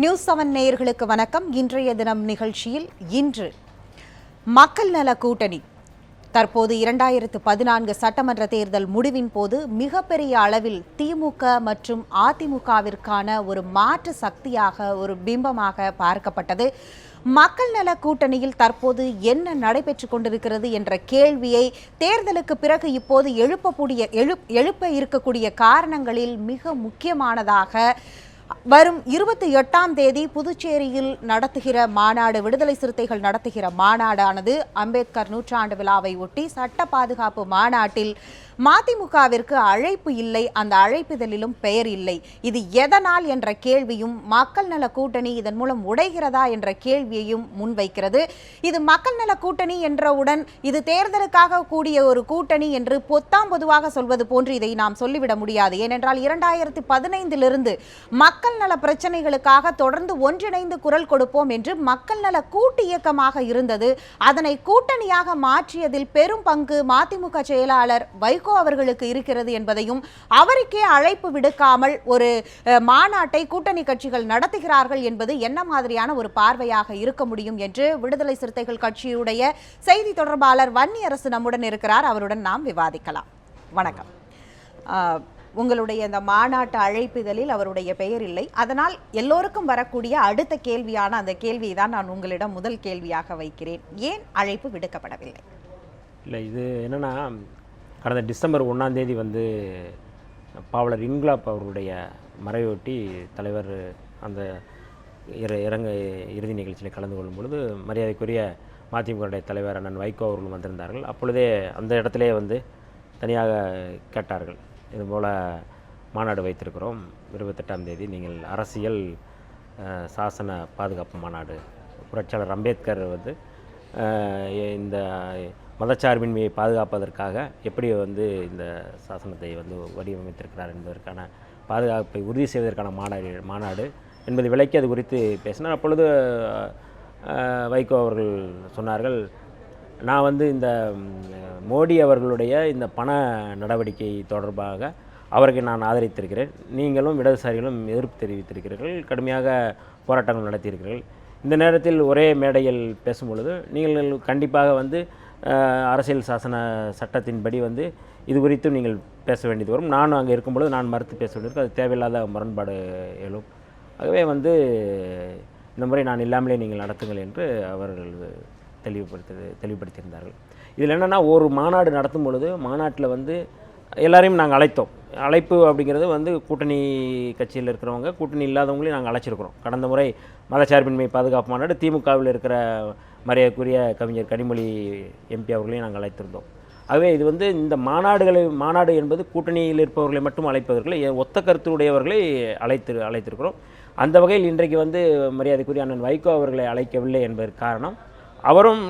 News 7 நேயர்களுக்கு வணக்கம். இன்றைய தினம் நிகழ்ச்சியில் இன்று மக்கள் நல கூட்டணி தற்போது 2014 சட்டமன்ற தேர்தல் முடிவின் போது மிகப்பெரிய அளவில் திமுக மற்றும் அதிமுகவிற்கான ஒரு மாற்று சக்தியாக ஒரு பிம்பமாக பார்க்கப்பட்டது. மக்கள் நல கூட்டணியில் தற்போது என்ன நடைபெற்றுக் கொண்டிருக்கிறது என்ற கேள்வியை தேர்தலுக்கு பிறகு இப்போது எழுப்ப இருக்கக்கூடிய காரணங்களில் மிக முக்கியமானதாக வரும் 28ஆம் தேதி புதுச்சேரியில் நடத்துகிற மாநாடு, விடுதலை சிறுத்தைகள் நடத்துகிற மாநாடானது அம்பேத்கர் நூற்றாண்டு விழாவை ஒட்டி சட்ட பாதுகாப்பு மாநாட்டில் மதிமுகவிற்கு அழைப்பு இல்லை, அந்த அழைப்பிதழிலும் பெயர் இல்லை. இது எதனால் என்ற கேள்வியும், மக்கள் நல கூட்டணி இதன் மூலம் உடைகிறதா என்ற கேள்வியையும் முன்வைக்கிறது. இது மக்கள் நல கூட்டணி என்றவுடன் இது தேர்தலுக்காக கூடிய ஒரு கூட்டணி என்று பொத்தாம் பொதுவாக சொல்வது போன்று இதை நாம் சொல்லிவிட முடியாது. ஏனென்றால் 2015 மக்கள் நல பிரச்சனைகளுக்காக தொடர்ந்து ஒன்றிணைந்து குரல் கொடுப்போம் என்று மக்கள் நல கூட்டு இயக்கமாக இருந்தது. அதனை கூட்டணியாக மாற்றியதில் பெரும் பங்கு மதிமுக செயலாளர் வைகோ அவர்களுக்கு இருக்கிறது என்பதையும், அவருக்கே அழைப்பு விடுக்காமல் ஒரு மாநாட்டை கூட்டணி கட்சிகள் நடத்துகிறார்கள் என்பது என்ன மாதிரியான ஒரு பார்வையாக இருக்க முடியும் என்று விடுதலை சிறுத்தைகள் கட்சியுடைய செய்தி தொடர்பாளர் வன்னியரசு நம்முடன் இருக்கிறார். அவருடன் நாம் விவாதிக்கலாம். வணக்கம். உங்களுடைய இந்த மாநாட்டு அழைப்பிதழில் அவருடைய பெயர் இல்லை. அதனால் எல்லோருக்கும் வரக்கூடிய அடுத்த கேள்வியான அந்த கேள்வியை தான் நான் உங்களிடம் முதல் கேள்வியாக வைக்கிறேன். ஏன் அழைப்பு விடுக்கப்படவில்லை? இல்லை, இது என்னென்னா, கடந்த டிசம்பர் 1ஆம் தேதி பாவலர் இன்குலாப் அவருடைய மறைவையொட்டி தலைவர் அந்த இறுதி நிகழ்ச்சியில் கலந்து கொள்ளும் பொழுது மரியாதைக்குரிய மதிமுக தலைவர் அண்ணன் வைகோ அவர்கள் வந்திருந்தார்கள். அப்பொழுதே அந்த இடத்திலே தனியாக கேட்டார்கள், இதுபோல் மாநாடு வைத்திருக்கிறோம், 28ஆம் தேதி நீங்கள் அரசியல் சாசன பாதுகாப்பு மாநாடு, புரட்சியாளர் அம்பேத்கர் இந்த மதச்சார்பின்மையை பாதுகாப்பதற்காக எப்படி இந்த சாசனத்தை வடிவமைத்திருக்கிறார் என்பதற்கான பாதுகாப்பை உறுதி செய்வதற்கான மாநாடு என்பதை விளக்கி அது குறித்து பேசினார். அப்பொழுது வைகோ அவர்கள் சொன்னார்கள், நான் இந்த மோடி அவர்களுடைய இந்த பண நடவடிக்கை தொடர்பாக அவருக்கு நான் ஆதரித்திருக்கிறேன், நீங்களும் இடதுசாரிகளும் எதிர்ப்பு தெரிவித்திருக்கிறீர்கள், கடுமையாக போராட்டங்கள் நடத்தியிருக்கிறீர்கள். இந்த நேரத்தில் ஒரே மேடையில் பேசும்பொழுது நீங்கள் கண்டிப்பாக அரசியல் சாசன சட்டத்தின்படி இது குறித்தும் நீங்கள் பேச வேண்டியது வரும், நானும் அங்கே இருக்கும்பொழுது நான் மறுத்து பேச வேண்டியிருக்கும், அது தேவையில்லாத முரண்பாடு எழும், ஆகவே இந்த முறை நான் இல்லாமலே நீங்கள் நடத்துங்கள் என்று அவர்கள் தெளிவுபடுத்தியிருந்தார்கள். இதில் என்னென்னா, ஒரு மாநாடு நடத்தும் பொழுது மாநாட்டில் எல்லாரையும் நாங்கள் அழைத்தோம். அழைப்பு அப்படிங்கிறது கூட்டணி கட்சியில் இருக்கிறவங்க, கூட்டணி இல்லாதவங்களையும் நாங்கள் அழைச்சிருக்கிறோம். கடந்த முறை மதச்சார்பின்மை பாதுகாப்பு மாநாடு திமுகவில் இருக்கிற மரியாதைக்குரிய கவிஞர் கனிமொழி எம்பி அவர்களையும் நாங்கள் அழைத்திருந்தோம். ஆகவே இது இந்த மாநாடு என்பது கூட்டணியில் இருப்பவர்களை மட்டும் அழைப்பவர்களை, ஒத்த கருத்துடையவர்களை அழைத்திருக்கிறோம். அந்த வகையில் இன்றைக்கு மரியாதைக்குரிய அண்ணன் வைகோ அவர்களை அழைக்கவில்லை என்பதற்கு காரணம், அவரும்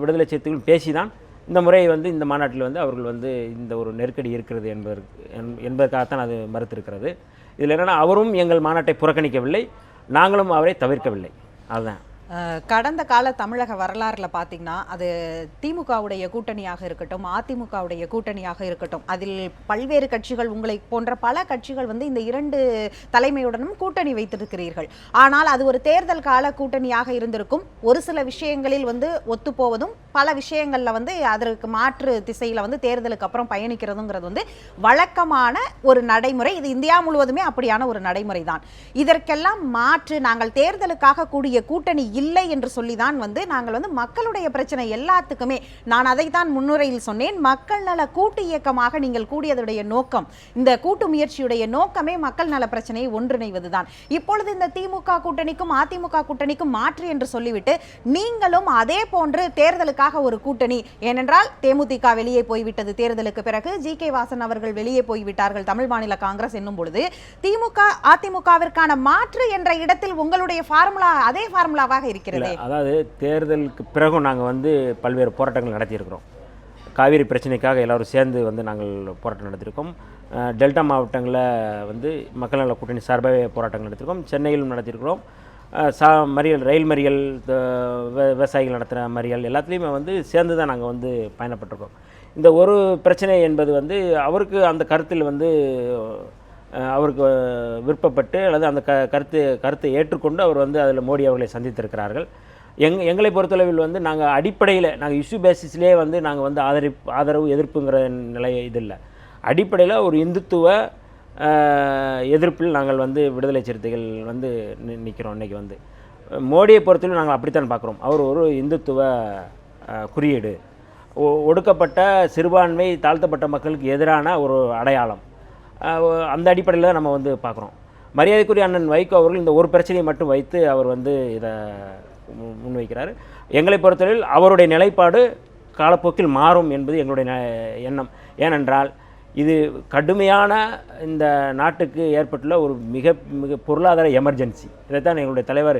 விடுதலை சிறுத்தைகளும் பேசிதான் இந்த முறை இந்த மாநாட்டில் அவர்கள் இந்த ஒரு நெருக்கடி இருக்கிறது என்பதற்காகத்தான் அது மறுத்திருக்கிறது. இதில் என்னென்னா, அவரும் எங்கள் மாநாட்டை புறக்கணிக்கவில்லை, நாங்களும் அவரை தவிர்க்கவில்லை. அதுதான் கடந்த கால தமிழக வரலாறுல பார்த்தீங்கன்னா, அது திமுகவுடைய கூட்டணியாக இருக்கட்டும், அதிமுகவுடைய கூட்டணியாக இருக்கட்டும், அதில் பல்வேறு கட்சிகள், உங்களை போன்ற பல கட்சிகள் இந்த இரண்டு தலைமையுடனும் கூட்டணி வைத்திருக்கிறீர்கள். ஆனால் அது ஒரு தேர்தல் கால கூட்டணியாக இருந்திருக்கும். ஒரு சில விஷயங்களில் ஒத்துப்போவதும், பல விஷயங்களில் அதற்கு மாற்று திசையில் தேர்தலுக்கு அப்புறம் பயணிக்கிறதுங்கிறது வழக்கமான ஒரு நடைமுறை. இது இந்தியா முழுவதுமே அப்படியான ஒரு நடைமுறை தான். இதற்கெல்லாம் மாற்று, நாங்கள் தேர்தலுக்காக கூடிய கூட்டணி இல்லை என்று சொல்லிதான் நாங்கள் மக்களுடைய பிரச்சனை எல்லாத்துக்குமே, நான் அதைத்தான் முன்னுரையில் சொன்னேன், மக்கள் நல கூட்டு இயக்கமாக நீங்கள் கூடியதுடைய நோக்கம், இந்த கூட்டு முயற்சியுடைய நோக்கமே மக்கள் நல பிரச்சனையை ஒன்றிணைவதுதான். இப்பொழுது இந்த திமுக கூட்டணிக்கும் அதிமுக கூட்டணிக்கும் மாற்று என்று சொல்லிவிட்டு நீங்களும் அதே போன்று தேர்தலுக்காக ஒரு கூட்டணி, ஏனென்றால் தேமுதிக வெளியே போய்விட்டது தேர்தலுக்கு பிறகு, ஜி.கே. வாசன் அவர்கள் வெளியே போய்விட்டார்கள் தமிழ் மாநில காங்கிரஸ் என்னும் பொழுது, திமுக அதிமுகவிற்கான மாற்று என்ற இடத்தில் உங்களுடைய ஃபார்முலா அதே ஃபார்முலாவாக இருக்கிறது. அதாவது தேர்தலுக்கு பிறகும் நாங்கள் பல்வேறு போராட்டங்கள் நடத்தியிருக்கிறோம். காவிரி பிரச்சனைக்காக எல்லோரும் சேர்ந்து நாங்கள் போராட்டம் நடத்தியிருக்கோம். டெல்டா மாவட்டங்களில் மக்கள் நல கூட்டணி சார்பாகவே போராட்டங்கள் நடத்தியிருக்கோம். சென்னையிலும் நடத்தியிருக்கிறோம். ரயில் மறியல், விவசாயிகள் நடத்துகிற மறியல் எல்லாத்துலேயுமே சேர்ந்து தான் நாங்கள் பயணப்பட்டிருக்கோம். இந்த ஒரு பிரச்சனை என்பது அவருக்கு அந்த கருத்தில் அவருக்கு விருப்பப்பட்டு அல்லது அந்த கருத்தை ஏற்றுக்கொண்டு அவர் வந்து அதில் மோடி அவர்களை சந்தித்திருக்கிறார்கள். எங்களை பொறுத்தளவில் வந்து நாங்கள் அடிப்படையில் நாங்கள் இஷ்யூ பேசிஸ்லேயே வந்து நாங்கள் வந்து ஆதரவு எதிர்ப்புங்கிற நிலை இது இல்லை. அடிப்படையில் ஒரு இந்துத்துவ எதிர்ப்பில் நாங்கள் வந்து விடுதலை சிறுத்தைகள் வந்து நிற்கிறோம். இன்றைக்கி வந்து மோடியை பொறுத்தவரை நாங்கள் அப்படித்தான் பார்க்குறோம். அவர் ஒரு இந்துத்துவ குறியீடு, ஒடுக்கப்பட்ட சிறுபான்மை தாழ்த்தப்பட்ட மக்களுக்கு எதிரான ஒரு அடையாளம். அந்த அடிப்படையில் தான் நம்ம வந்து பார்க்குறோம். மரியாதைக்குரிய அண்ணன் வைகோ அவர்கள் இந்த ஒரு பிரச்சனையை மட்டும் வைத்து அவர் வந்து இதை முன்வைக்கிறார். எங்களை பொறுத்தவரையில் அவருடைய நிலைப்பாடு காலப்போக்கில் மாறும் என்பது எங்களுடைய எண்ணம். ஏனென்றால் இது கடுமையான இந்த நாட்டுக்கு ஏற்பட்டுள்ள ஒரு மிக பொருளாதார எமர்ஜென்சி. இதைத்தான் எங்களுடைய தலைவர்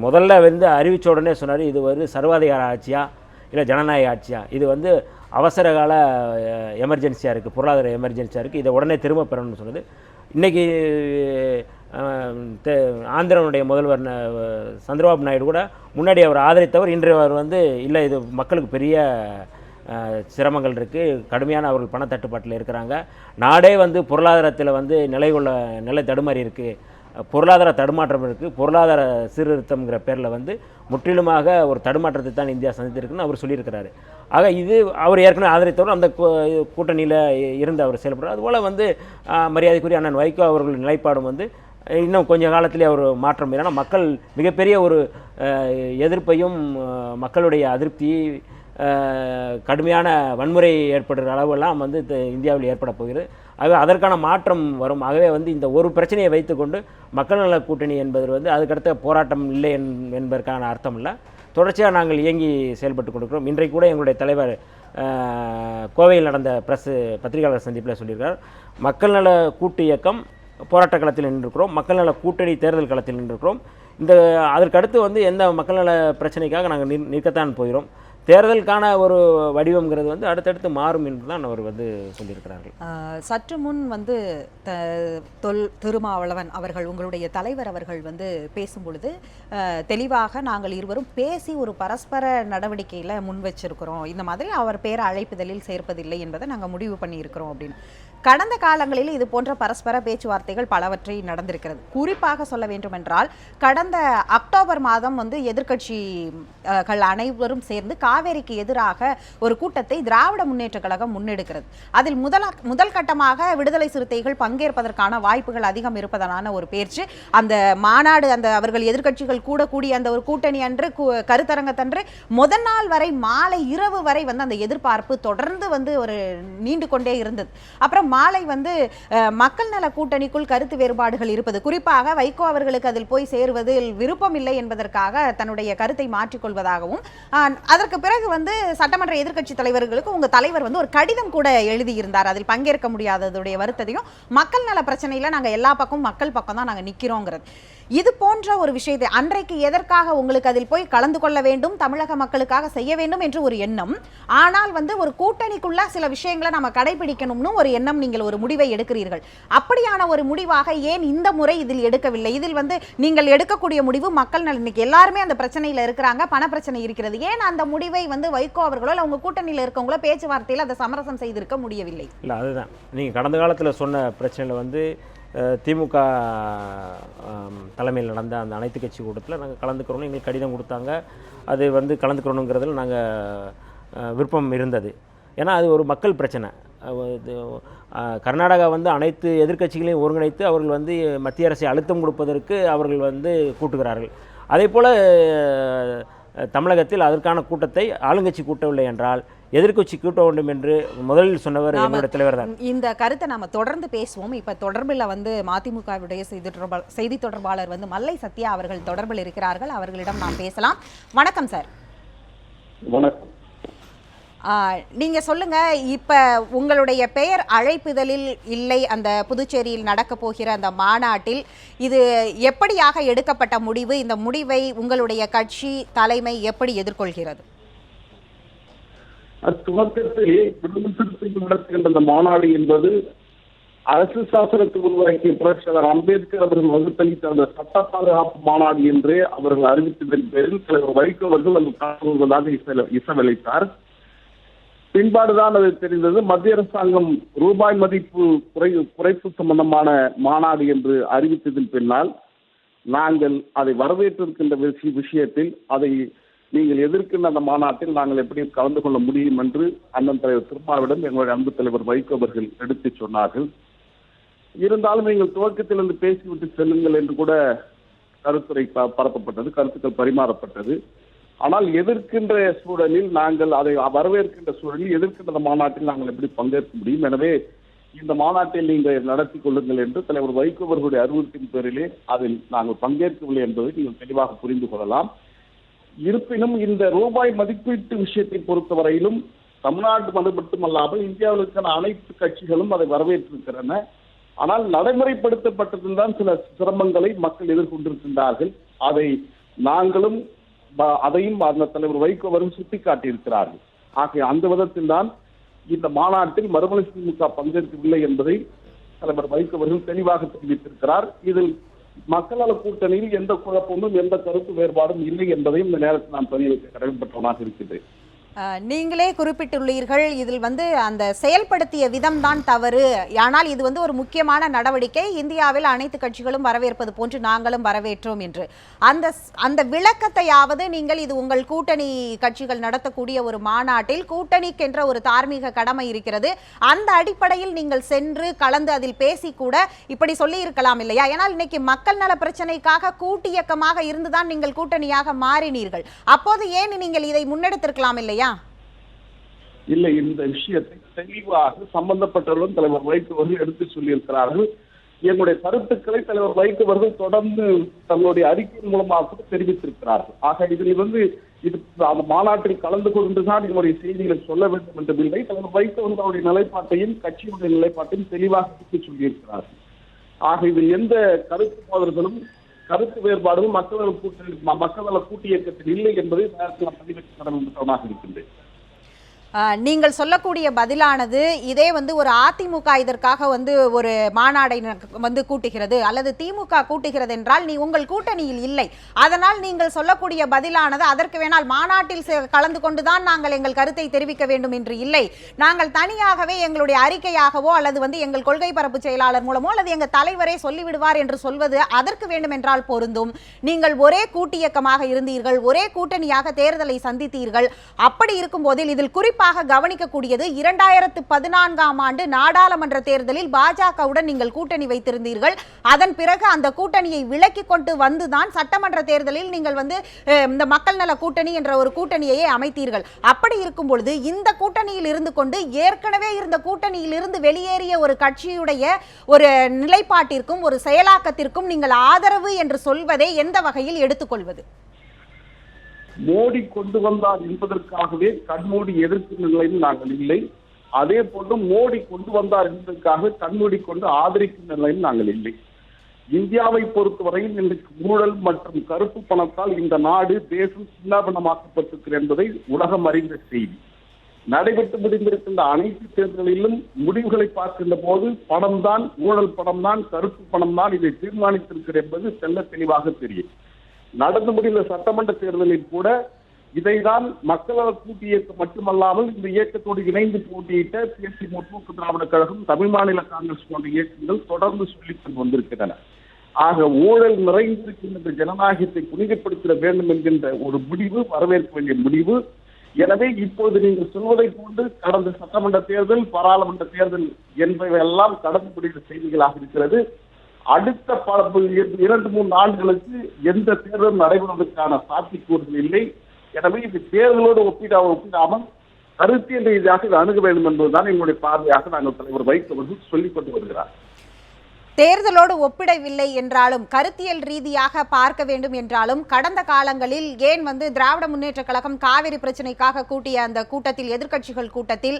முதல்ல வந்து அறிவித்த உடனே சொன்னார், இது வந்து சர்வாதிகார ஆட்சியா இல்லை ஜனநாயக ஆட்சியா, இது வந்து அவசர கால எமர்ஜென்சியாக இருக்குது, பொருளாதார எமர்ஜென்சியாக இருக்குது, இதை உடனே திரும்ப பெறணும்னு சொன்னது. இன்றைக்கி ஆந்திரனுடைய முதல்வர் சந்திரபாபு நாயுடு கூட முன்னாடி அவர் ஆதரித்தவர், இன்று அவர் வந்து இல்லை இது மக்களுக்கு பெரிய சிரமங்கள் இருக்குது, கடுமையான அவர்கள் பணத்தட்டுப்பாட்டில் இருக்கிறாங்க, நாடே வந்து பொருளாதாரத்தில் வந்து நிலை தடுமாறி இருக்குது, பொருளாதார தடுமாற்றம் இருக்குது, பொருளாதார சீர்திருத்தம்ங்கிற பேரில் வந்து முற்றிலுமாக ஒரு தடுமாற்றத்தை தான் இந்தியா சந்தித்திருக்குன்னு அவர் சொல்லியிருக்கிறாரு. ஆக இது அவர் ஏற்கனவே ஆதரித்தவர், அந்த கூட்டணியில் இருந்து அவர் செயல்படுறார். அதுபோல் வந்து மரியாதைக்குரிய அண்ணன் வைகோ அவர்கள் நிலைப்பாடும் வந்து இன்னும் கொஞ்சம் காலத்திலே அவர் மாற்றம். ஏன்னா மக்கள் மிகப்பெரிய ஒரு எதிர்ப்பையும் மக்களுடைய அதிருப்தி கடுமையான வன்முறை ஏற்படுற அளவெல்லாம் வந்து இந்தியாவில் ஏற்பட போகிறது. ஆகவே அதற்கான மாற்றம் வரும். ஆகவே வந்து இந்த ஒரு பிரச்சனையை வைத்துக்கொண்டு மக்கள் நல கூட்டணி என்பது வந்து அதுக்கடுத்த போராட்டம் இல்லை என்பதற்கான அர்த்தம் இல்லை. தொடர்ச்சியாக நாங்கள் இயங்கி செயல்பட்டு கொண்டிருக்கிறோம். இன்றைக்கு கூட எங்களுடைய தலைவர் கோவையில் நடந்த பத்திரிகையாளர் சந்திப்பில் சொல்லியிருக்கார், மக்கள் நல கூட்டு இயக்கம் போராட்ட களத்தில் நின்றிருக்கிறோம், மக்கள் நல கூட்டணி தேர்தல் களத்தில் நின்றிருக்கிறோம். அதற்கடுத்து வந்து எந்த மக்கள் நல பிரச்சனைக்காக நாங்கள் நிற்கத்தான் போகிறோம். தேர்தலுக்கான ஒரு வடிவம்ங்கிறது வந்து அடுத்தடுத்து மாறும் என்று தான் அவர் வந்து சொல்லியிருக்கிறார்கள். சற்று முன் வந்து திருமாவளவன் அவர்கள், உங்களுடைய தலைவர் அவர்கள் வந்து பேசும்பொழுது தெளிவாக நாங்கள் இருவரும் பேசி ஒரு பரஸ்பர நடவடிக்கையில் முன் வச்சிருக்கிறோம், இந்த மாதிரி அவர் பேரை அழைப்புதலில் சேர்ப்பதில்லை என்பதை நாங்கள் முடிவு பண்ணியிருக்கிறோம் அப்படின்னு. கடந்த காலங்களில் இது போன்ற பரஸ்பர பேச்சுவார்த்தைகள் பலவற்றை நடந்திருக்கிறது. குறிப்பாக சொல்ல வேண்டுமென்றால் கடந்த அக்டோபர் மாதம் வந்து எதிர்க்கட்சிகள் அனைவரும் சேர்ந்து காவேரிக்கு எதிராக ஒரு கூட்டத்தை திராவிட முன்னேற்ற கழகம் முன்னெடுக்கிறது. அதில் முதல் கட்டமாக விடுதலை சிறுத்தைகள் பங்கேற்பதற்கான வாய்ப்புகள் அதிகம் இருப்பதான ஒரு பேச்சு. அந்த மாநாடு, அந்த அவர்கள் எதிர்க்கட்சிகள் கூடிய அந்த ஒரு கூட்டணி அன்று கருத்தரங்கத்தன்று முதல் நாள் வரை மாலை இரவு வரை வந்து அந்த எதிர்பார்ப்பு தொடர்ந்து வந்து ஒரு நீண்டு கொண்டே இருந்தது. அப்புறம் மாலை வந்து மக்கள் நல கூட்டணிக்குள் கருத்து வேறுபாடுகள் இருப்பது, குறிப்பாக வைகோ அவர்களுக்கு அதில் போய் சேருவதில் விருப்பம் இல்லை என்பதற்காக தன்னுடைய கருத்தை மாற்றிக்கொள்வதாகவும், அதற்கு பிறகு வந்து சட்டமன்ற எதிர்க்கட்சி தலைவர்களுக்கு உங்க தலைவர் வந்து ஒரு கடிதம் கூட எழுதியிருந்தார், அதில் பங்கேற்க முடியாததுடைய வருத்தத்தையும், மக்கள் நல பிரச்சனையில நாங்க எல்லா பக்கமும் மக்கள் பக்கம் தான் நாங்க நிக்கிறோங்கிறது. இது போன்ற ஒரு விஷயத்தை அன்றைக்கு எதற்காக உங்களுக்கு அதில் போய் கலந்து கொள்ள வேண்டும், தமிழக மக்களுக்காக செய்ய வேண்டும் என்று ஒரு எண்ணம், ஆனால் வந்து ஒரு கூட்டணிக்குள்ள சில விஷயங்களை நம்ம கடைபிடிக்கணும்னு ஒரு எண்ணம், நீங்கள் ஒரு முடிவை எடுக்கிறீர்கள். அப்படியான ஒரு முடிவாக ஏன் இந்த முறை இதில் எடுக்கவில்லை? இதில் வந்து நீங்கள் எடுக்கக்கூடிய முடிவு மக்கள் நலன், இன்னைக்கு எல்லாருமே அந்த பிரச்சனையில இருக்கிறாங்க, பண பிரச்சனை இருக்கிறது, ஏன் அந்த முடிவை வந்து வைகோ அவர்களோ இல்லை உங்க கூட்டணியில் இருக்கவங்களோ பேச்சுவார்த்தையில் அதை சமரசம் செய்திருக்க முடியவில்லை? இல்லை, அதுதான் நீங்கள் கடந்த காலத்தில் சொன்ன பிரச்சனையில் வந்து திமுக தலைமையில் நடந்த அந்த அனைத்து கட்சி கூட்டத்தில் நாங்கள் கலந்துக்கிறோன்னு எங்களுக்கு கடிதம் கொடுத்தாங்க. அது வந்து கலந்துக்கிறோனுங்கிறதுல நாங்கள் விருப்பம் இருந்தது. ஏன்னா அது ஒரு மக்கள் பிரச்சனை. கர்நாடகா வந்து அனைத்து எதிர்க்கட்சிகளையும் ஒருங்கிணைத்து அவர்கள் வந்து மத்திய அரசை அழுத்தம் கொடுப்பதற்கு அவர்கள் வந்து கூட்டுகிறார்கள். அதே போல் தமிழகத்தில் அதற்கான கூட்டத்தை ஆளுங்கட்சி கூட்டவில்லை என்றால் எதிர்க்கட்சி கூட்ட வேண்டும் என்று முதலில் சொன்னவர் எங்களுடைய தலைவர் தான். இந்த கருத்தை நாம தொடர்ந்து பேசுவோம். இப்ப தொடர்பில் வந்து மதிமுகவுடைய செய்தி தொடர்பாளர் வந்து மல்லை சத்யா அவர்கள் தொடர்பில் இருக்கிறார்கள், அவர்களிடம் நாம் பேசலாம். வணக்கம் சார். வணக்கம். நீங்க சொல்லுங்க, இப்ப உங்களுடைய பெயர் அழைப்புதலில் இல்லை அந்த புதுச்சேரியில் நடக்க போகிற அந்த மாநாட்டில், இது எப்படியாக எடுக்கப்பட்ட முடிவு? இந்த முடிவை உங்களுடைய கட்சி தலைமை எப்படி எதிர்கொள்கிறது? துவக்கத்தில் விடுதலை சிறுத்தைகள் நடத்துகின்ற அந்த மாநாடு என்பது அரசு சாசனத்தை உருவாக்கிய புரட்சியாளர் அம்பேத்கர் அவர்கள் வகுத்தளித்த அந்த சட்ட பாதுகாப்பு மாநாடு என்றே அவர்கள் அறிவித்ததன் பேரில் தலைவர் வைகோ அவர்கள் அந்த இசைவளித்தார். பின்பாடுதான் அது தெரிந்தது. மத்திய அரசாங்கம் ரூபாய் மதிப்பு குறைப்பு சம்பந்தமான மாநாடு என்று அறிவித்ததின் பின்னால் நாங்கள் அதை வரவேற்றிருக்கின்ற விஷயத்தில் அதை நீங்கள் எதிர்க்கின்ற அந்த மாநாட்டில் நாங்கள் எப்படி கலந்து கொள்ள முடியும் என்று அண்ணன் தலைவர் திருமாவிடம் எங்களுடைய அன்பு தலைவர் வைகோ அவர்கள் எடுத்துச் சொன்னார்கள். இருந்தாலும் நீங்கள் துவக்கத்திலிருந்து பேசிவிட்டு செல்லுங்கள் என்று கூட கருத்துரை பரப்பப்பட்டது, கருத்துக்கள் பரிமாறப்பட்டது. ஆனால் எதிர்க்கின்ற சூழலில் நாங்கள் அதை வரவேற்கின்ற சூழலில் எதிர்க்கின்ற மாநாட்டில் நாங்கள் எப்படி பங்கேற்க முடியும்? எனவே இந்த மாநாட்டில் நீங்கள் நடத்தி கொள்ளுங்கள் என்று தலைவர் வைகோ அவர்களுடைய அறிவுறுத்தின் பேரிலே அதில் நாங்கள் பங்கேற்கவில்லை என்பதை நீங்கள் தெளிவாக புரிந்து கொள்ளலாம். இருப்பினும் இந்த ரூபாய் மதிப்பீட்டு விஷயத்தை பொறுத்தவரையிலும் தமிழ்நாட்டு மட்டுமல்லாமல் இந்தியாவில் இருக்கிற அனைத்து கட்சிகளும் அதை வரவேற்றிருக்கின்றன. ஆனால் நடைமுறைப்படுத்தப்பட்டதில் தான் சில சிரமங்களை மக்கள் எதிர்கொண்டிருக்கின்றார்கள். அதை நாங்களும் அதையும் அந்த தலைவர் வைகோ அவர்கள் சுட்டிக்காட்டியிருக்கிறார்கள். ஆகிய அந்த விதத்தில் தான் இந்த மாநாட்டில் மறுமலை திமுக பங்கேற்கவில்லை என்பதை தலைவர் வைகோ அவர்கள் தெளிவாக தெரிவித்திருக்கிறார். இதில் மக்கள் நல கூட்டணியில் எந்த குழப்பமும் எந்த கருத்து வேறுபாடும் இல்லை என்பதையும் இந்த நேரத்தில் நான் பதிவு வைக்க கடமைப்பட்டவனாக இருக்கின்றேன். நீங்களே குறிப்பிட்டுள்ளீர்கள், இதில் அந்த செயல்படுத்திய விதம் தான் தவறு. ஆனால் இது ஒரு முக்கியமான நடவடிக்கை, இந்தியாவில் அனைத்து கட்சிகளும் வரவேற்பது போன்று நாங்களும் வரவேற்றோம் என்று. அந்த விளக்கத்தையாவது நீங்கள், இது உங்கள் கூட்டணி கட்சிகள் நடத்தக்கூடிய ஒரு மாநாட்டில் கூட்டணிக்கென்ற ஒரு தார்மீக கடமை இருக்கிறது, அந்த அடிப்படையில் நீங்கள் சென்று கலந்து அதில் பேசி கூட இப்படி சொல்லி இருக்கலாம் இல்லையா? ஏனால் இன்னைக்கு மக்கள் நல பிரச்சனைக்காக கூட்டியக்கமாக இருந்துதான் நீங்கள் கூட்டணியாக மாறினீர்கள். அப்போது ஏன் நீங்கள் இதை முன்னெடுத்திருக்கலாம் இல்லையா? இல்லை, இந்த விஷயத்தை தெளிவாக சம்பந்தப்பட்டவர்களும் தலைவர் வைகோ அவர்கள் எடுத்து சொல்லியிருக்கிறார்கள். எங்களுடைய கருத்துக்களை தலைவர் வைகோ அவர்கள் தொடர்ந்து தங்களுடைய அறிக்கையின் மூலமாக தெரிவித்திருக்கிறார்கள். ஆக இதில் இது அந்த மாநாட்டில் கலந்து கொண்டுதான் என்னுடைய செய்திகளை சொல்ல வேண்டும் என்றதில்லை. தலைவர் வைகோ அவர்களுடைய நிலைப்பாட்டையும் கட்சியினுடைய நிலைப்பாட்டையும் தெளிவாக எடுத்து சொல்லியிருக்கிறார்கள். ஆக இதில் எந்த கருத்து மோதல்களும் கருத்து வேறுபாடுகளும் மக்கள் நல கூட்டு இயக்கத்தில் இல்லை என்பதை நான் பதிவிட்டு கடமைப்பட்டவனாக இருக்கின்றேன். நீங்கள் சொல்லக்கூடிய பதிலானது இதே ஒரு அதிமுக இதற்காக ஒரு மாநாடை கூட்டுகிறது அல்லது திமுக கூட்டுகிறது என்றால் நீ உங்கள் கூட்டணியில் இல்லை, அதனால் நீங்கள் சொல்லக்கூடிய பதிலானது அதற்கு வேணால் மாநாட்டில் கலந்து கொண்டுதான் நாங்கள் எங்கள் கருத்தை தெரிவிக்க வேண்டும் என்று இல்லை, நாங்கள் தனியாகவே எங்களுடைய அறிக்கையாகவோ அல்லது எங்கள் கொள்கை பரப்பு செயலாளர் மூலமோ அல்லது எங்கள் தலைவரே சொல்லிவிடுவார் என்று சொல்வது அதற்கு வேண்டும் என்றால் பொருந்தும். நீங்கள் ஒரே கூட்டியக்கமாக இருந்தீர்கள், ஒரே கூட்டணியாக தேர்தலை சந்தித்தீர்கள். அப்படி இருக்கும் போதில் இதில் குறிப்பாக கவனிக்கக்கூடியது 2014ஆம் ஆண்டு நாடாளுமன்ற தேர்தலில் பாஜகவுடன் நீங்கள் கூட்டணி வைத்திருந்தீர்கள். அதன் பிறகு அந்த கூட்டணியை விலக்கி கொண்டு வந்துதான் சட்டமன்ற தேர்தலில் நீங்கள் இந்த மக்கள் நல கூட்டணி என்ற ஒரு கூட்டணியை அமைத்தீர்கள். அப்படி இருக்கும் பொழுது இந்த கூட்டணியில் இருந்து கொண்டு ஏற்கனவே இருந்த கூட்டணியில் இருந்து வெளியேறிய ஒரு கட்சியுடைய ஒரு நிலைப்பாட்டிற்கும் ஒரு செயலாக்கத்திற்கும் நீங்கள் ஆதரவு என்று சொல்வதை எந்த வகையில் எடுத்துக்கொள்வது? மோடி கொண்டு வந்தார் என்பதற்காகவே கண்மூடி எதிர்க்கும் நிலையில் நாங்கள் இல்லை. அதே போன்று மோடி கொண்டு வந்தார் என்பதற்காக கண்மூடி கொண்டு ஆதரிக்கும் நிலையில் நாங்கள் இல்லை. இந்தியாவை பொறுத்தவரையில் இன்றைக்கு ஊழல் மற்றும் கருப்பு பணத்தால் இந்த நாடு தேசம் சின்னாபின்னமாக்கப்பட்டிருக்கிறது என்பதை உலகம் அறிந்த செய்தி. நடைபெற்று முடிந்திருக்கின்ற அனைத்து தேர்தலிலும் முடிவுகளை பார்க்கின்ற போது பணம்தான், ஊழல் பணம்தான், கருப்பு பணம்தான் இதை தீர்மானித்திருக்கிறது என்பது தெல்ல தெளிவாக தெரியும். நடந்து முடிந்த சட்டமன்ற தேர்தலில் கூட இதைதான் மக்கள் நல கூட்டு இயக்கம் மட்டுமல்லாமல் இந்த இயக்கத்தோடு இணைந்து போட்டியிட்ட தேசிய முற்போக்கு திராவிட கழகம், தமிழ் மாநில காங்கிரஸ் போன்ற இயக்கங்கள் தொடர்ந்து சொல்லிக் வந்திருக்கின்றன. ஆக ஊழல் நிறைந்திருக்கின்ற ஜனநாயகத்தை புனிதப்படுத்த வேண்டும் என்கின்ற ஒரு முடிவு வரவேற்க வேண்டிய முடிவு. எனவே இப்போது நீங்கள் சொல்வதை போன்று கடந்த சட்டமன்ற தேர்தல், பாராளுமன்ற தேர்தல் என்பவையெல்லாம் கடந்து முடிந்த செய்திகளாக இருக்கிறது. அடுத்த 2-3 ஆண்டுகளுக்கு எந்த தேர்தலும் நடைபெறுவதற்கான சாத்தியக்கூறுகள் இல்லை. எனவே இது தேர்தலோடு ஒப்பிடாமல் கருத்தியல் ரீதியாக இது அணுக வேண்டும் என்பதுதான் எங்களுடைய பார்வையாக நாங்கள் தலைவர் வைகோ அவர்கள் சொல்லிக் கொண்டு வருகிறார். தேர்தலோடு ஒப்பிடவில்லை என்றாலும் கருத்தியல் ரீதியாக பார்க்க வேண்டும் என்றாலும் கடந்த காலங்களில் ஏன் திராவிட முன்னேற்ற கழகம் காவிரி பிரச்சனைக்காக கூட்டிய அந்த கூட்டத்தில், எதிர்க்கட்சிகள் கூட்டத்தில்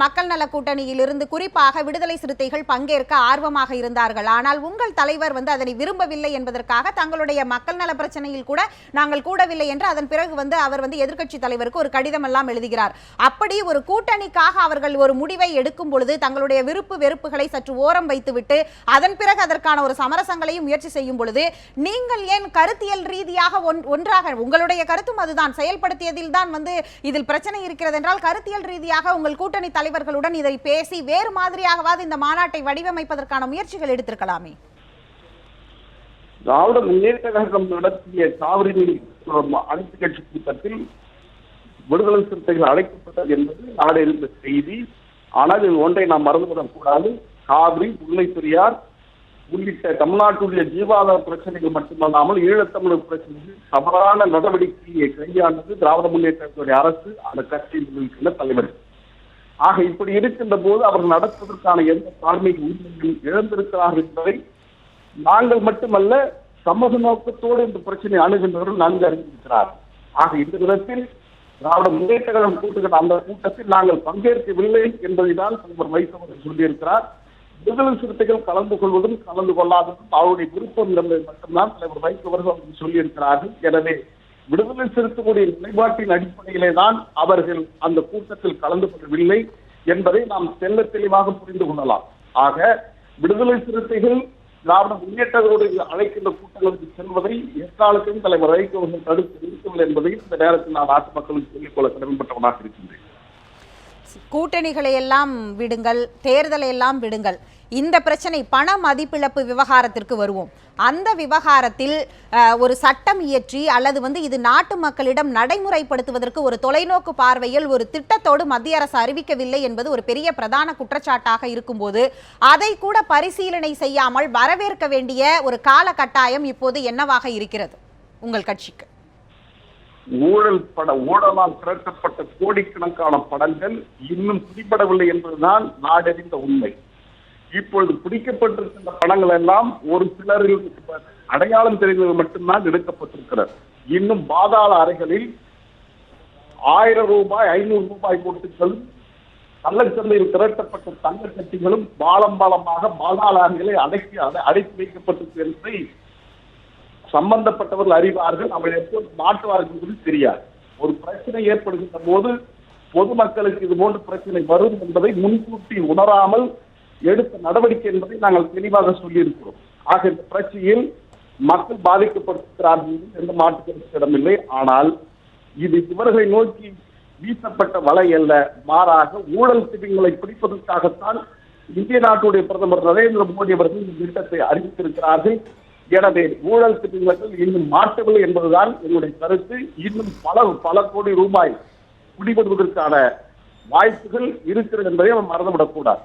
மக்கள் நல கூட்டணியில் இருந்து குறிப்பாக விடுதலை சிறுத்தைகள் பங்கேற்க ஆர்வமாக இருந்தார்கள். ஆனால் உங்கள் தலைவர் அதனை விரும்பவில்லை என்பதற்காக தங்களுடைய மக்கள் நல பிரச்சனையில் கூட நாங்கள் கூடவில்லை என்று அதன் பிறகு அவர் எதிர்க்கட்சி தலைவருக்கு ஒரு கடிதம் எல்லாம் எழுதுகிறார். அப்படி ஒரு கூட்டணிக்காக அவர்கள் ஒரு முடிவை எடுக்கும் பொழுது தங்களுடைய விருப்பு வெறுப்புகளை சற்று ஓரம் வைத்துவிட்டு அதன் பிறகு அதற்கான ஒரு சமரசங்களையும் முயற்சி செய்யும் பொழுது நீங்கள் ஏன் கருத்தியல் ரீதியாக ஒன்றாக, உங்களுடைய கருத்தும் அதுதான், செயல்படுத்தியதில் தான் இதில் பிரச்சனை இருக்கிறது என்றால் கருத்தியல் ரீதியாக உங்கள் கூட்டணி தலைவர்களுடன் இதை பேசி வேறு மாதிரியாகவாது இந்த மாநாட்டை வடிவமைப்பதற்கான முயற்சிகள் எடுத்திருக்கலாமே. திராவிட முன்னேற்ற கழகம் நடத்திய காவிரி நீர் அனைத்து கட்சி கூட்டத்தில் விடுதலை சிறுத்தைகள் அழைக்கப்பட்டது என்பது நாடு இருந்த செய்தி. ஆனால் இது ஒன்றை நாம் மறந்துவிடக் கூடாது. காவிரி, முல்லை பெரியார் உள்ளிட்ட தமிழ்நாட்டுடைய ஜீவாதார பிரச்சனைகள் மட்டுமல்லாமல் ஈழத்தமிழர் பிரச்சனைகள் தவறான நடவடிக்கையை கையாண்டது திராவிட முன்னேற்றத்துடைய அரசு, அந்த கட்சியில் இருக்கின்ற தலைவர். ஆக இப்படி இருக்கின்ற போது அவர்கள் நடத்துவதற்கான எந்த தார்மீக உரிமையும் இழந்திருக்கிறார்கள் என்பதை நாங்கள் மட்டுமல்ல, சமூக நோக்கத்தோடு இந்த பிரச்சனை அணுகின்றவர்கள் நன்கு அறிந்திருக்கிறார். ஆக இந்த விதத்தில் திராவிட முன்னேற்ற கழகம் கூட்டுகின்ற அந்த கூட்டத்தில் நாங்கள் பங்கேற்கவில்லை என்பதை தான் தலைவர் வைகோ சொல்லியிருக்கிறார். விடுதலை சிறுத்தைகள் கலந்து கொள்வதும் கலந்து கொள்ளாததும் அவருடைய விருப்பம் என்பதை மட்டும்தான் தலைவர் வைகோ அவர்கள் சொல்லியிருக்கிறார்கள். எனவே விடுதலை சிறுத்தைகளுடைய நிலைப்பாட்டின் அடிப்படையிலே தான் அவர்கள் அந்த கூட்டத்தில் கலந்து கொள்ளவில்லை என்பதை நாம் தெல்ல தெளிவாக புரிந்து கொள்ளலாம். ஆக விடுதலை சிறுத்தைகள் திராவிட முன்னேற்றங்களோடு அழைக்கின்ற கூட்டங்களுக்கு செல்வதை எக்காலத்தையும் தலைவர் வைகோ அவர்கள் தடுத்து நிறுத்தவில்லை என்பதை இந்த நேரத்தில் நான் நாட்டு மக்களுக்கு சொல்லிக்கொள்ள கடமைப்பட்டவனாக இருக்கின்றேன். கூட்டணிகளை எல்லாம் விடுங்கள், தேர்தலை எல்லாம் விடுங்கள், இந்த பிரச்சனை பண மதிப்பிழப்பு விவகாரத்திற்கு வருவோம். அந்த விவகாரத்தில் ஒரு சட்டம் இயற்றி அல்லது இது நாட்டு மக்களிடம் நடைமுறைப்படுத்துவதற்கு ஒரு தொலைநோக்கு பார்வையில் ஒரு திட்டத்தோடு மத்திய அரசு அறிவிக்கவில்லை என்பது ஒரு பெரிய பிரதான குற்றச்சாட்டாக இருக்கும்போது அதை கூட பரிசீலனை செய்யாமல் வரவேற்க வேண்டிய ஒரு கால கட்டாயம் இப்போது என்னவாக இருக்கிறது உங்கள் கட்சிக்கு? ஊழலால் திரட்டப்பட்ட கோடிக்கணக்கான படங்கள் இன்னும் பிடிபடவில்லை என்பதுதான் நாடறிந்த உண்மை. இப்பொழுது பிடிக்கப்பட்டிருக்கின்ற படங்கள் எல்லாம் ஒரு சிலரில் அடையாளம் தெரிந்தது மட்டும்தான் எடுக்கப்பட்டிருக்கிறது. இன்னும் பாதாள அறைகளில் 1000 ரூபாய் 500 ரூபாய் நோட்டுகளும் கள்ளச்சந்தையில் திரட்டப்பட்ட தங்க கட்டிகளும் பாலமாக பாதாள அறைகளை அடைத்து வைக்கப்பட்டிருக்கு என்பதை சம்பந்தப்பட்டவர்கள் அறிவார்கள். அவர்கள் எப்போது மாற்றுவார்கள் என்பது தெரியாது. ஒரு பிரச்சனை ஏற்படுகின்ற போது பொதுமக்களுக்கு இது போன்ற பிரச்சனை வரும் என்பதை முன்கூட்டி உணராமல் எடுத்த நடவடிக்கை என்பதை நாங்கள் தெளிவாக சொல்லியிருக்கிறோம். ஆக இந்த பிரச்சனையில் மக்கள் பாதிக்கப்பட்டிருக்கிறார்கள் எந்த மாற்று இடமில்லை. ஆனால் இது இவர்களை நோக்கி வீசப்பட்ட வலை அல்ல, மாறாக ஊழல் திட்டங்களை பிடிப்பதற்காகத்தான் இந்திய நாட்டுடைய பிரதமர் நரேந்திர மோடி அவர்கள் இந்த திட்டத்தை அறிவித்திருக்கிறார்கள். எனவே ஊழல் திட்டங்கள் இன்னும் மாற்றவில்லை என்பதுதான் என்னுடைய கருத்து. இன்னும் பல கோடி ரூபாய் பிடிபடுவதற்கான வாய்ப்புகள் இருக்கிறது என்பதை நாம் மறந்துவிடக்கூடாது.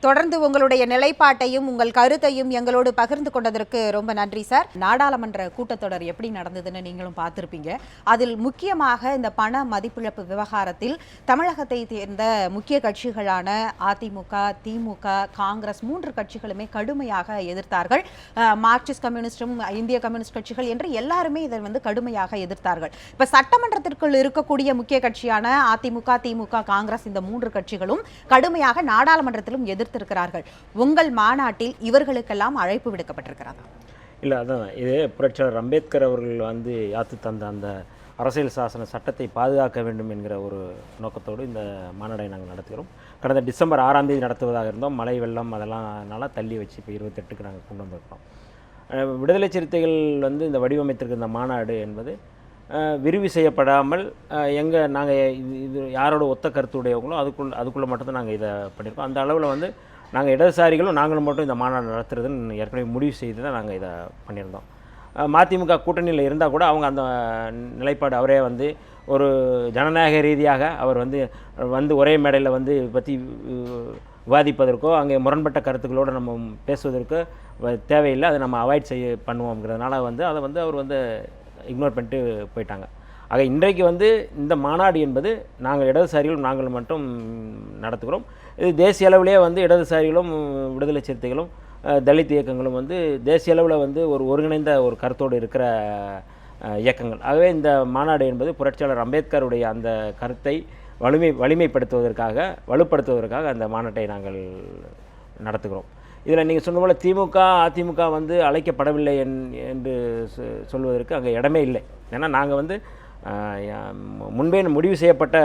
தொடர்ந்து உங்களுடைய நிலைப்பாட்டையும் உங்கள் கருத்தையும் எங்களோடு பகிர்ந்து கொண்டதற்கு ரொம்ப நன்றி சார். நாடாளுமன்ற கூட்டத்தொடர் எப்படி நடந்ததுன்னு நீங்களும் பார்த்திருப்பீங்க. அதில் முக்கியமாக இந்த பண மதிப்பிழப்பு விவகாரத்தில் தமிழகத்தை சேர்ந்த முக்கிய கட்சிகளான அதிமுக, திமுக, காங்கிரஸ் 3 கட்சிகளுமே கடுமையாக எதிர்த்தார்கள். மார்க்சிஸ்ட் கம்யூனிஸ்டும் இந்திய கம்யூனிஸ்ட் கட்சிகள் என்று எல்லாருமே இதை கடுமையாக எதிர்த்தார்கள். இப்ப சட்டமன்றத்திற்குள் இருக்கக்கூடிய முக்கிய கட்சியான அதிமுக, திமுக, காங்கிரஸ் இந்த 3 கட்சிகளும் கடுமையாக நாடாளுமன்றத்திலும் எதிர்த்திருக்கிறார்கள். உங்கள் மாநாட்டில் இவர்களுக்கெல்லாம் அழைப்பு விடுக்கப்பட்டிருக்கிறதா? இல்லை, அதான் இது புரட்சியாளர் அம்பேத்கர் அவர்கள் யாத்து தந்த அந்த அரசியல் சாசன சட்டத்தை பாதுகாக்க வேண்டும் என்கிற ஒரு நோக்கத்தோடு இந்த மாநாடை நாங்கள் நடத்துகிறோம். கடந்த டிசம்பர் 6ஆம் தேதி நடத்துவதாக இருந்தோம். மழை வெள்ளம் அதெல்லாம் தள்ளி வச்சு இப்போ 28க்கு நாங்கள் கொண்டு வந்திருக்கிறோம். விடுதலை சிறுத்தைகள் இந்த வடிவமைத்திருக்கிற இந்த மாநாடு என்பது விரிவு செய்யப்படாமல் நாங்கள் இது யாரோட ஒத்த கருத்துடையவங்களோ அதுக்குள்ளே மட்டும்தான் நாங்கள் இதை பண்ணியிருக்கோம். அந்த அளவில் நாங்கள் இடதுசாரிகளும் நாங்களும் மட்டும் இந்த மாநாடு நடத்துறதுன்னு ஏற்கனவே முடிவு செய்து தான் நாங்கள் இதை பண்ணியிருந்தோம். மதிமுக கூட்டணியில் இருந்தால் கூட அவங்க அந்த நிலைப்பாடு அவரே ஒரு ஜனநாயக ரீதியாக அவர் ஒரே மேடையில் பற்றி விவாதிப்பதற்கோ அங்கே முரண்பட்ட கருத்துக்களோடு நம்ம பேசுவதற்கோ தேவையில்லை, அதை நம்ம அவாய்ட் பண்ணுவோங்கிறதுனால அதை அவர் இக்னோர் பண்ணிட்டு போயிட்டாங்க. ஆக இன்றைக்கு இந்த மாநாடு என்பது நாங்கள் இடதுசாரிகளும் நாங்கள் மட்டும் நடத்துகிறோம். இது தேசிய அளவிலே இடதுசாரிகளும் விடுதலை சிறுத்தைகளும் தலித் இயக்கங்களும் தேசிய அளவில் ஒரு ஒருங்கிணைந்த ஒரு கருத்தோடு இருக்கிற இயக்கங்கள். ஆகவே இந்த மாநாடு என்பது புரட்சியாளர் அம்பேத்கருடைய அந்த கருத்தை வலுப்படுத்துவதற்காக அந்த மாநாட்டை நாங்கள் நடத்துகிறோம். இதில் நீங்கள் சொன்ன போல் திமுக, அதிமுக அழைக்கப்படவில்லை என்று சொல்வதற்கு அங்கே இடமே இல்லை. ஏன்னா நாங்கள் முன்பே முடிவு செய்யப்பட்ட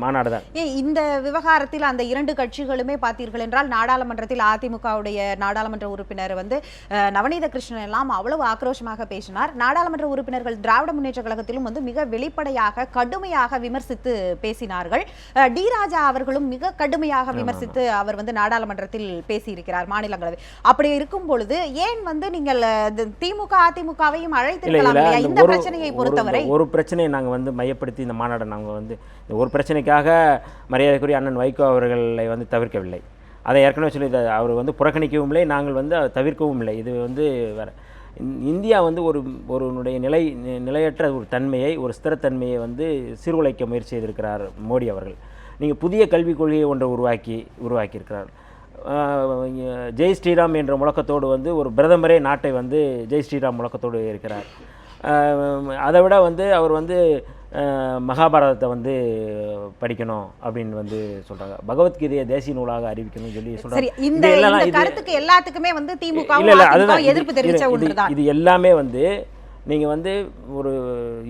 மாநாடு தான். இந்த விவகாரத்தில் அந்த இரண்டு கட்சிகளுமே பார்த்தீர்கள் என்றால் நாடாளுமன்றத்தில் அதிமுகவுடைய நாடாளுமன்ற உறுப்பினர் வந்து நவநீத கிருஷ்ணன் எல்லாம் அவ்வளவு ஆக்ரோஷமாக பேசினார். நாடாளுமன்ற உறுப்பினர்கள் திராவிட முன்னேற்ற கழகத்திலும் வந்து மிக வெளிப்படையாக கடுமையாக விமர்சித்து பேசினார்கள். டி ராஜா அவர்களும் மிக கடுமையாக விமர்சித்து அவர் வந்து நாடாளுமன்றத்தில் பேசியிருக்கிறார் மாநிலங்களவை. அப்படி இருக்கும் பொழுது ஏன் வந்து நீங்கள் திமுக அதிமுகவையும் அழைத்திருக்கலாம் இல்லையா இந்த பிரச்சனையை பொறுத்தவரை? ஒரு பிரச்சனையை நாங்கள் வந்து மையப்படுத்தி இந்த மாநாட்டை நாங்கள் வந்து இந்த ஒரு பிரச்சனைக்காக மரியாதைக்குரிய அண்ணன் வைகோ அவர்களை வந்து தவிர்க்கவில்லை. அதை ஏற்கனவே சொல்லி அவர் வந்து புறக்கணிக்கவும் இல்லை, நாங்கள் வந்து தவிர்க்கவும் இல்லை. இது வந்து வேறு இந்தியா வந்து ஒருனுடைய நிலையற்ற ஒரு தன்மையை, ஒரு ஸ்திரத்தன்மையை வந்து சீர்குலைக்க முயற்சி செய்திருக்கிறார் மோடி அவர்கள். நீங்கள் புதிய கல்விக் கொள்கையை ஒன்றை உருவாக்கியிருக்கிறார். ஜெய் ஸ்ரீராம் என்ற முழக்கத்தோடு வந்து ஒரு பிரதமரே நாட்டை வந்து ஜெய் ஸ்ரீராம் முழக்கத்தோடு இருக்கிறார். அதை விட வந்து அவர் வந்து மகாபாரதத்தை வந்து படிக்கணும் அப்படின்னு வந்து சொல்றாங்க. பகவத்கீதையை தேசிய நூலாக அறிவிக்கணும்னு சொல்லி சொல்றாங்க. இந்த கருத்துக்கு எல்லாத்துக்குமே வந்து திமுக எதிர்ப்பு தெரிவிச்ச ஒன்றுதான். இது எல்லாமே வந்து நீங்கள் வந்து ஒரு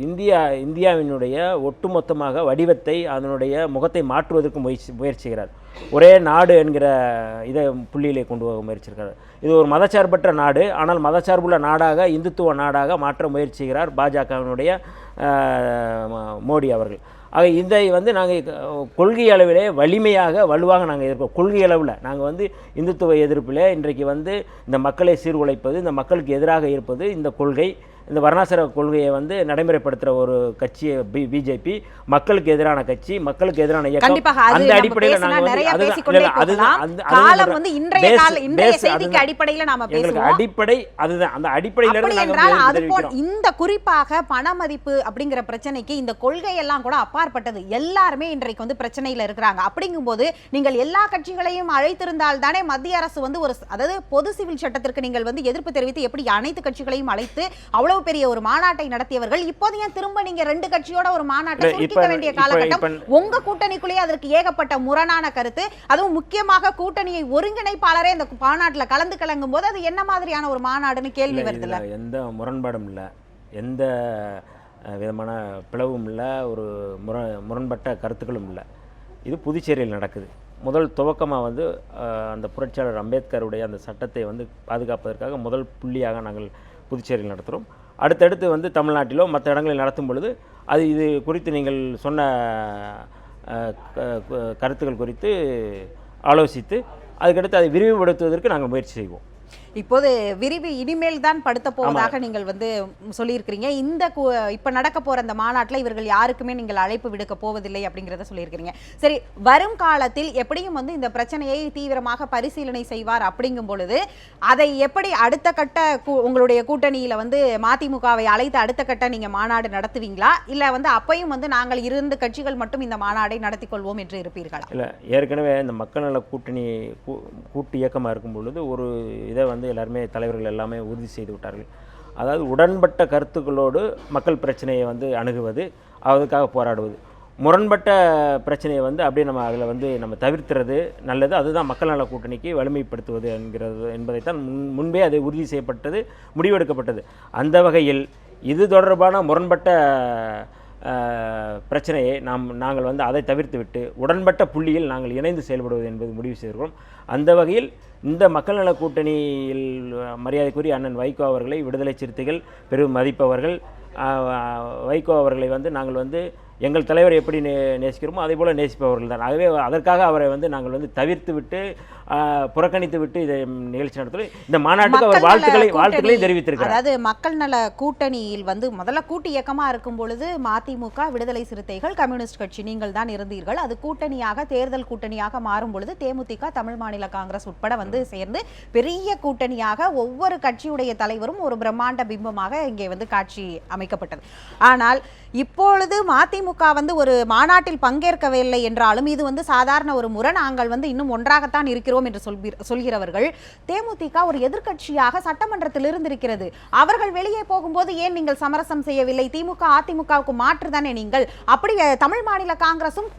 இந்தியாவினுடைய ஒட்டுமொத்தமாக வடிவத்தை, அதனுடைய முகத்தை மாற்றுவதற்கு முயற்சிக்கிறார். ஒரே நாடு என்கிற இதை புள்ளியிலே கொண்டு போக முயற்சிக்கிறார். இது ஒரு மதச்சார்பற்ற நாடு, ஆனால் மதச்சார்புள்ள நாடாக, இந்துத்துவ நாடாக மாற்ற முயற்சிக்கிறார் பாஜகவினுடைய மோடி அவர்கள். ஆக இதை வந்து நாங்கள் கொள்கை அளவிலே வலுவாக நாங்கள் எதிர்ப்போம். கொள்கை அளவில் நாங்கள் வந்து இந்துத்துவ எதிர்ப்பில் இன்றைக்கு வந்து இந்த மக்களை சீர்குலைப்பது, இந்த மக்களுக்கு எதிராக இருப்பது இந்த கொள்கை, இந்த வர்ணாசிர கொள்கையை வந்து நடைமுறைப்படுத்துகிற ஒரு கட்சி பிஜேபி, மக்களுக்கு எதிரான கட்சி, மக்களுக்கு எதிரான இயக்கம். அந்த அடிப்படையில் நாங்கள் அடிப்படை அதுதான், அந்த அடிப்படையில் இந்த குறிப்பாக பண மதிப்பு அப்படிங்கிற பிரச்சனைக்கு இந்த கொள்கையெல்லாம் கூட அப்பாற்பட்டது. எல்லாருமே இன்றைக்கு வந்து பிரச்சனையில இருக்கிறாங்க. அப்படிங்கும்போது நீங்கள் எல்லா கட்சிகளையும் அழைத்திருந்தால் தானே மத்திய அரசு வந்து அதாவது பொது சிவில் சட்டத்திற்கு நீங்கள் வந்து எதிர்ப்பு தெரிவித்து எப்படி அனைத்து கட்சிகளையும் அழைத்து அவ்வளவு பெரிய ஒரு மாநாட்டை நடத்தியவர்கள் இப்போது ஏன் திரும்ப நீங்க ரெண்டு கட்சியோட ஒரு மாநாட்டை சுருக்க வேண்டிய காலகட்டம்? உங்க கூட்டணிக்குள்ளேயே அதற்கு ஏகப்பட்ட முரணான கருத்து, அதுவும் முக்கியமாக கூட்டணியை ஒருங்கிணைப்பாளரே இந்த மாநாட்டில் கலங்கும் போது அது என்ன மாதிரியான ஒரு மாநாடுன்னு கேள்வி வருதுல்ல? எந்த முரண்பாடும் இல்லை, எந்த விதமான பிளவும் இல்லை, ஒரு முரண்பட்ட கருத்துக்களும் இல்லை. இது புதுச்சேரியில் நடக்குது. முதல் துவக்கமாக வந்து அந்த புரட்சியாளர் அம்பேத்கருடைய அந்த சட்டத்தை வந்து பாதுகாப்பதற்காக முதல் புள்ளியாக நாங்கள் புதுச்சேரியில் நடத்துகிறோம். அடுத்தடுத்து வந்து தமிழ்நாட்டிலோ மற்ற இடங்களில் நடத்தும் பொழுது இது குறித்து நீங்கள் சொன்ன கருத்துக்கள் குறித்து ஆலோசித்து அதுக்கடுத்து அதை விரிவுபடுத்துவதற்கு நாங்கள் முயற்சி செய்வோம். இப்போது விரிவு இனிமேல் தான் படுத்த போவதாக நீங்கள் வந்து சொல்லியிருக்கிறீங்க. இப்ப நடக்க போற அந்த மாநாட்டில் இவர்கள் யாருக்குமே நீங்கள் அழைப்பு விடுக்க போவதில்லை அப்படிங்கிறத சொல்லியிருக்கிறீங்க. சரி, வரும் காலத்தில் எப்படியும் வந்து இந்த பிரச்சனையை தீவிரமாக பரிசீலனை செய்வார். அப்படிங்கும் பொழுது அதை எப்படி அடுத்த கட்ட உங்களுடைய கூட்டணியில வந்து மதிமுகவை அழைத்து அடுத்த கட்ட நீங்க மாநாடு நடத்துவீங்களா, இல்ல வந்து அப்பையும் வந்து நாங்கள் 2 கட்சிகள் மட்டும் இந்த மாநாடை நடத்தி கொள்வோம் என்று இருப்பீர்களா? இல்ல, ஏற்கனவே இந்த மக்கள் நல கூட்டணி கூட்டு இயக்கமாக இருக்கும் பொழுது ஒரு இதை வந்து எல்லாருமே தலைவர்கள் எல்லாமே உறுதி செய்து விட்டார்கள். அதாவது உடன்பட்ட கருத்துக்களோடு மக்கள் பிரச்சனையை வந்து அணுகுவது, அதுக்காக போராடுவது. முரண்பட்ட பிரச்சனையை வந்து அப்படியே நம்ம அதில் வந்து நம்ம தவிர்த்துறது நல்லது. அதுதான் மக்கள் நல கூட்டணிக்கு வலிமைப்படுத்துவது என்பதைத்தான் முன்பே அது உறுதி செய்யப்பட்டது, முடிவெடுக்கப்பட்டது. அந்த வகையில் இது தொடர்பான முரண்பட்ட பிரச்சனையை நாங்கள் வந்து அதை தவிர்த்து விட்டு உடன்பட்ட புள்ளியில் நாங்கள் இணைந்து செயல்படுவது என்பது முடிவு செய்திருக்கிறோம். அந்த வகையில் இந்த மக்கள் நல கூட்டணியில் மரியாதைக்குரிய அண்ணன் வைகோ அவர்களை விடுதலை சிறுத்தைகள் பெரும் மதிப்பவர்கள். வைகோ அவர்களை வந்து நாங்கள் வந்து எங்கள் தலைவர் எப்படி நேசிக்கிறோமோ அதே போல் நேசிப்பவர்கள் தான். ஆகவே அதற்காக அவரை வந்து நாங்கள் வந்து தவிர்த்து விட்டு புறக்கணித்து விட்டு இதை நிகழ்ச்சி நடத்துகிறோம். இந்த மாநாட்டுக்கு அவர் வாழ்த்துக்களை தெரிவித்திருக்கிறார். அதாவது மக்கள் நல கூட்டணியில் வந்து முதல்ல கூட்டு இயக்கமாக இருக்கும் பொழுது மதிமுக, விடுதலை சிறுத்தைகள், கம்யூனிஸ்ட் கட்சி நீங்கள் தான் இருந்தீர்கள். அது கூட்டணியாக தேர்தல் கூட்டணியாக மாறும் பொழுது தேமுதிக, தமிழ் மாநில காங்கிரஸ் உட்பட வந்து சேர்ந்து பெரிய கூட்டணியாக ஒவ்வொரு கட்சியுடைய தலைவரும் ஒரு பிரம்மாண்ட பிம்பமாக இங்கே வந்து காட்சி அமைக்கப்பட்டது. ஆனால் இப்பொழுது மதிமுக மதிமுக வந்து ஒரு மாநாட்டில் பங்கேற்கவில்லை என்றாலும் இது வந்து சாதாரண ஒரு முறை, நாங்கள் வந்து இன்னும் ஒன்றாகத்தான் இருக்கிறோம் என்று சொல்கிறவர்கள் தேமுதிக ஒரு எதிர்க்கட்சியாக சட்டமன்றத்தில் இருந்திருக்கிறது. அவர்கள் வெளியே போகும்போது ஏன் நீங்கள் சமரசம் செய்யவில்லை? திமுக அதிமுகவுக்கு மாற்று தானே நீங்கள். அப்படி தமிழ் மாநில காங்கிரசும்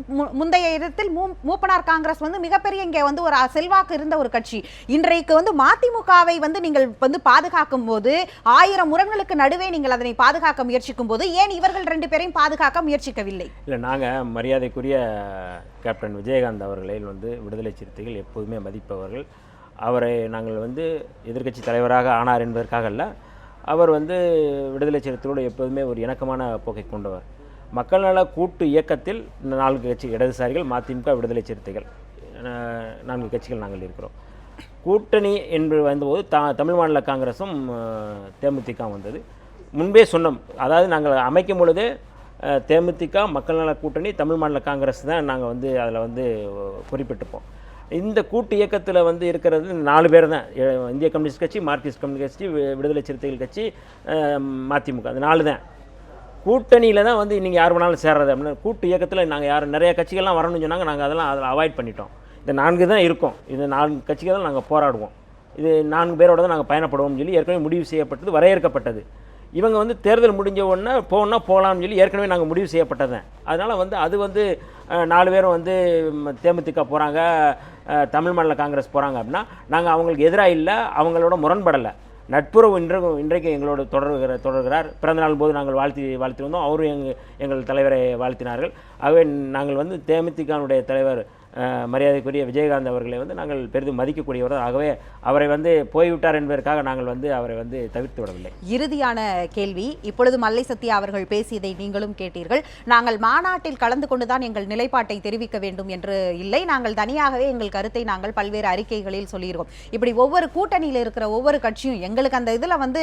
முந்தைய இடத்தில் மூப்பனார் காங்கிரஸ் வந்து மிகப்பெரிய இங்கே வந்து ஒரு செல்வாக்கு இருந்த ஒரு கட்சி. இன்றைக்கு வந்து மதிமுகவை வந்து நீங்கள் வந்து பாதுகாக்கும் போது 1000 முரண்களுக்கு நடுவே நீங்கள் அதனை பாதுகாக்க முயற்சிக்கும் போது ஏன் இவர்கள் 2 பேரையும் பாதுகாக்க முயற்சிக்கவில்லை? இல்லை, நாங்கள் மரியாதைக்குரிய கேப்டன் விஜயகாந்த் அவர்களை வந்து விடுதலை சிறுத்தைகள் எப்போதுமே மதிப்பவர்கள். அவரை நாங்கள் வந்து எதிர்க்கட்சி தலைவராக ஆனார் என்பதற்காக அல்ல, அவர் வந்து விடுதலை சிறுத்தைகளோடு எப்போதுமே ஒரு இணக்கமான போக்கை கொண்டவர். மக்கள் நல கூட்டு இயக்கத்தில் இந்த 4 கட்சி, இடதுசாரிகள், மதிமுக, விடுதலை சிறுத்தைகள், 4 கட்சிகள் நாங்கள் இருக்கிறோம். கூட்டணி என்று வந்தபோது தமிழ் மாநில காங்கிரஸும் தேமுதிக வந்தது. முன்பே சொன்னோம், அதாவது நாங்கள் அமைக்கும் பொழுது தேமுதிக, மக்கள் நல கூட்டணி, தமிழ் மாநில காங்கிரஸ் தான் நாங்கள் வந்து அதில் வந்து குறிப்பிட்டுப்போம். இந்த கூட்டு இயக்கத்தில் வந்து இருக்கிறது 4 பேர் தான். இந்திய கம்யூனிஸ்ட் கட்சி, மார்க்சிஸ்ட் கம்யூனிஸ்ட் கட்சி, விடுதலை சிறுத்தைகள் கட்சி, மதிமுக, அந்த 4 தான். கூட்டணியில் தான் வந்து நீங்கள் யார் வேணாலும் சேர்றது அப்படின்னு. கூட்டு இயக்கத்தில் நாங்கள் யார் நிறைய கட்சிகள்லாம் வரணும்னு சொன்னாங்க, நாங்கள் அதெல்லாம் அதில் அவாய்ட் பண்ணிட்டோம். இந்த 4 தான் இருக்கோம், இந்த 4 கட்சிகள் தான் நாங்கள் போராடுவோம், இது 4 பேரோட தான் நாங்கள் பயணப்படுவோம்னு சொல்லி ஏற்கனவே முடிவு செய்யப்பட்டது, வரையறுக்கப்பட்டது. இவங்க வந்து தேர்தல் முடிஞ்ச உடனே போகலாம்னு சொல்லி ஏற்கனவே நாங்கள் முடிவு செய்யப்பட்டது தான். அதனால் வந்து அது வந்து 4 பேரும் வந்து தேமுதிக போகிறாங்க, தமிழ் மாநில காங்கிரஸ் போகிறாங்க அப்படின்னா நாங்கள் அவங்களுக்கு எதிராக இல்லை, அவங்களோட முரண்படலை. நட்புறவு இன்றைக்கு எங்களோட தொடர்கிறார். பிறந்தநாள் போது நாங்கள் வாழ்த்தி வந்தோம், அவரும் எங்கள் தலைவரை வாழ்த்தினார்கள். ஆகவே நாங்கள் வந்து தேமுதிகனுடைய தலைவர் மரியாதைக்குரிய விஜயகாந்த் அவர்களை வந்து நாங்கள் பெரிதும் மதிக்கக்கூடியவர். ஆகவே அவரை வந்து போய்விட்டார் என்பதற்காக நாங்கள் வந்து அவரை வந்து தவிர்த்து விடவில்லை. இறுதியான கேள்வி, இப்பொழுது மல்லை சத்யா அவர்கள் பேசியதை நீங்களும் கேட்டீர்கள். நாங்கள் மாநாட்டில் கலந்து கொண்டுதான் எங்கள் நிலைப்பாட்டை தெரிவிக்க வேண்டும் என்று இல்லை, நாங்கள் தனியாகவே எங்கள் கருத்தை நாங்கள் பல்வேறு அறிக்கைகளில் சொல்லியிருக்கோம். இப்படி ஒவ்வொரு கூட்டணியில் இருக்கிற ஒவ்வொரு கட்சியும் எங்களுக்கு அந்த இதில் வந்து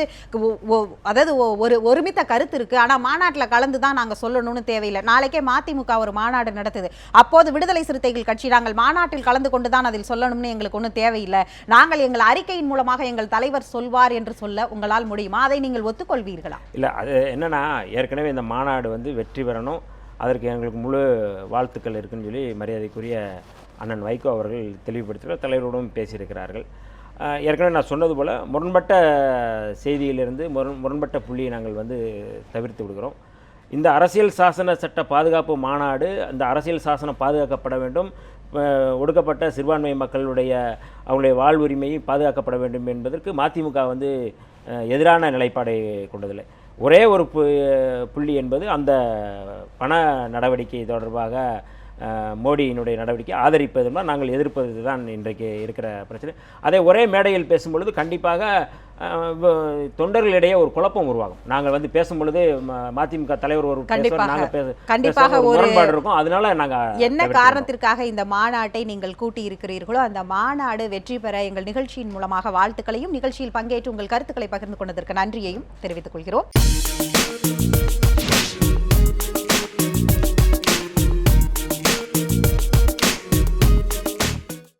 அதாவது ஒரு ஒருமித்த கருத்து இருக்குது, ஆனால் மாநாட்டில் கலந்து தான் நாங்கள் சொல்லணும்னு தேவையில்லை. நாளைக்கே மதிமுக ஒரு மாநாடு நடத்துது, அப்போது விடுதலை சிறுத்தைகள் கட்சி நாங்கள் மாநாட்டில் கலந்து கொண்டுதான் அதில் சொல்லணும்னு எங்களுக்கு ஒன்றும் தேவையில்லை, நாங்கள் எங்கள் அறிக்கையின் மூலமாக எங்கள் தலைவர் சொல்வார் என்று சொல்ல உங்களால் முடியுமா? அதை நீங்கள் ஒத்துக்கொள்வீர்களா? இல்லை, அது என்னன்னா, ஏற்கனவே இந்த மாநாடு வந்து வெற்றி பெறணும், அதற்கு எங்களுக்கு முழு வாழ்த்துக்கள் இருக்குன்னு சொல்லி மரியாதைக்குரிய அண்ணன் வைகோ அவர்கள் தெளிவுபடுத்துகிற தலைவரோடும் பேசியிருக்கிறார்கள். ஏற்கனவே நான் சொன்னது போல் முரண்பட்ட செய்தியிலிருந்து முரண்பட்ட புள்ளியை நாங்கள் வந்து தவிர்த்து விடுகிறோம். இந்த அரசியல் சாசன சட்ட பாதுகாப்பு மாநாடு, அந்த அரசியல் சாசனம் பாதுகாக்கப்பட வேண்டும், ஒடுக்கப்பட்ட சிறுபான்மை மக்களுடைய அவங்களுடைய வாழ்வுரிமையை பாதுகாக்கப்பட வேண்டும் என்பதற்கு மதிமுக வந்து எதிரான நிலைப்பாடை கொண்டதில்லை. ஒரே ஒரு புள்ளி என்பது அந்த பண நடவடிக்கை தொடர்பாக மோடியினுடைய நடவடிக்கை ஆதரிப்பதுனா நாங்கள் எதிர்ப்பது தான் இன்றைக்கு இருக்கிற பிரச்சனை. அதை ஒரே மேடையில் பேசும்பொழுது கண்டிப்பாக தொண்டர்களிடையே ஒரு குழப்பம் உருவாகும். நாங்கள் வந்து பேசும்பொழுது மதிமுக தலைவர் ஒரு கண்டிப்பாக ஒரு முரண்பாடு இருக்கும். அதனால நாங்கள் என்ன காரணத்திற்காக இந்த மாநாட்டை நீங்கள் கூட்டி இருக்கிறீர்களோ அந்த மாநாடு வெற்றி பெற எங்கள் நிகழ்ச்சியின் மூலமாக வாழ்த்துக்களையும், நிகழ்ச்சியில் பங்கேற்று உங்கள் கருத்துக்களை பகிர்ந்து கொண்டதற்கு நன்றியையும் தெரிவித்துக் கொள்கிறோம்.